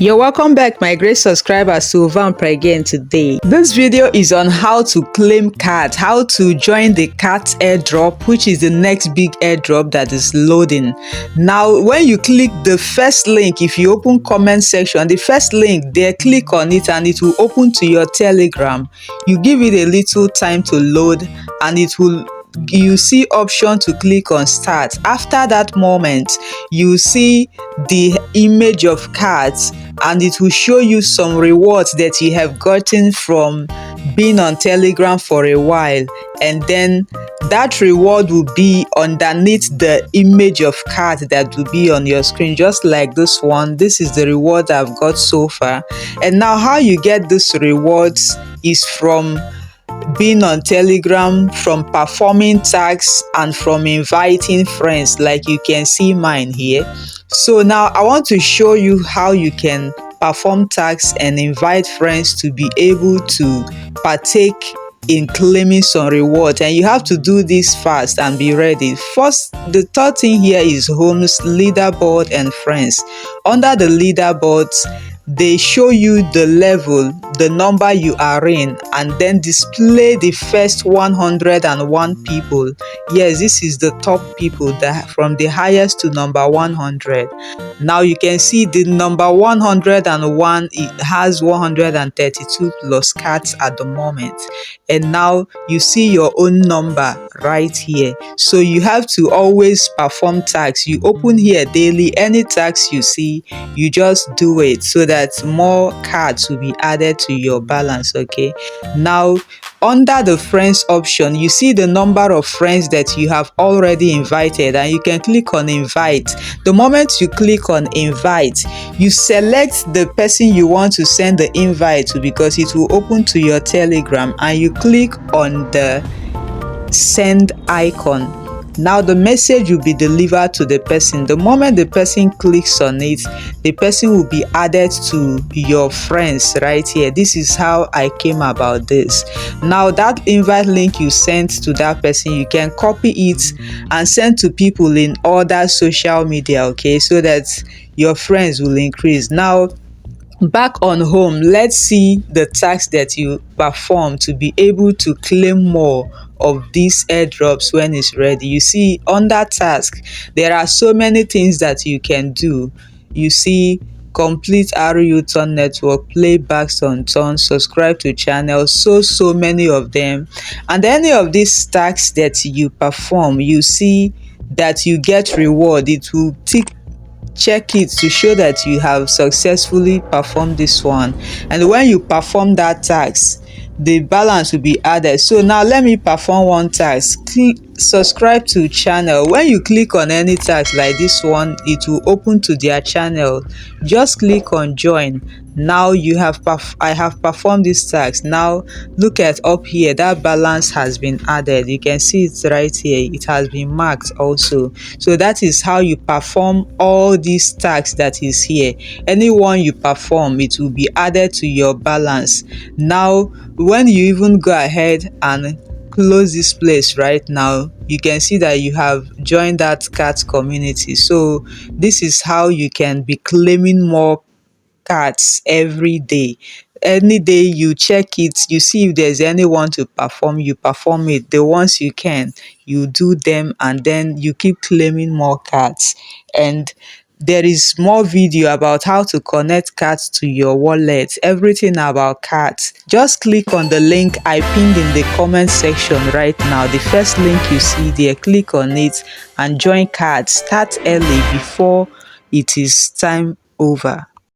You're welcome back, my great subscribers, to Vamp again today. This video is on how to claim cards, how to join the cards airdrop, which is the next big airdrop that is loading. Now, when you click the first link, if you open comment section, the first link there, click on it and it will open to your Telegram. You give it a little time to load and you see option to click on start. After that moment, you see the image of cards and it will show you some rewards that you have gotten from being on Telegram for a while, and then that reward will be underneath the image of card that will be on your screen, just like this one. This is the reward I've got so far. And now how you get these rewards is from being on Telegram, from performing tasks, and from inviting friends, like you can see mine here. So now I want to show you how you can perform tasks and invite friends to be able to partake in claiming some rewards, and you have to do this fast and be ready. First, the third thing here is Hrum's leaderboard and friends. Under the leaderboards, they show you the level, the number you are in, and then display the first 101 people. Yes, this is the top people, that from the highest to number 100. Now you can see the number 101, it has 132 plus cards at the moment, and now you see your own number right here. So you have to always perform tasks. You open here daily, any tasks you see, you just do it so that more cards will be added to your balance. Okay, now under the friends option, you see the number of friends that you have already invited, and you can click on invite. The moment you click on invite, you select the person you want to send the invite to, because it will open to your Telegram, and you click on the send icon. Now the message will be delivered to the person. The moment the person clicks on it, the person will be added to your friends right here. This is how I came about this. Now that invite link you sent to that person, you can copy it and send to people in other social media, okay, so that your friends will increase. Now back on home, let's see the tasks that you perform to be able to claim more of these airdrops when it's ready. You see under task, there are so many things that you can do. You see complete RU-turn network, playbacks on turn, subscribe to channels, so many of them. And any of these tasks that you perform, you see that you get reward. It will check it to show that you have successfully performed this one, and when you perform that task, the balance will be added. So now let me perform one task. Subscribe to channel. When you click on any task like this one, it will open to their channel. Just click on join. Now I have performed this task. Now look at up here, that balance has been added. You can see it right here, it has been marked also. So that is how you perform all these tasks that is here. Anyone you perform, it will be added to your balance. Now when you even go ahead and close this place right now, you can see that you have joined that cat community. So this is how you can be claiming more cards every day. Any day you check it, you see if there's anyone to perform, you perform it. The ones you can, you do them, and then you keep claiming more cards. And there is more video about how to connect cards to your wallet, everything about cards. Just click on the link I pinned in the comment section right now. The first link you see there, click on it and join cards. Start early before it is time over.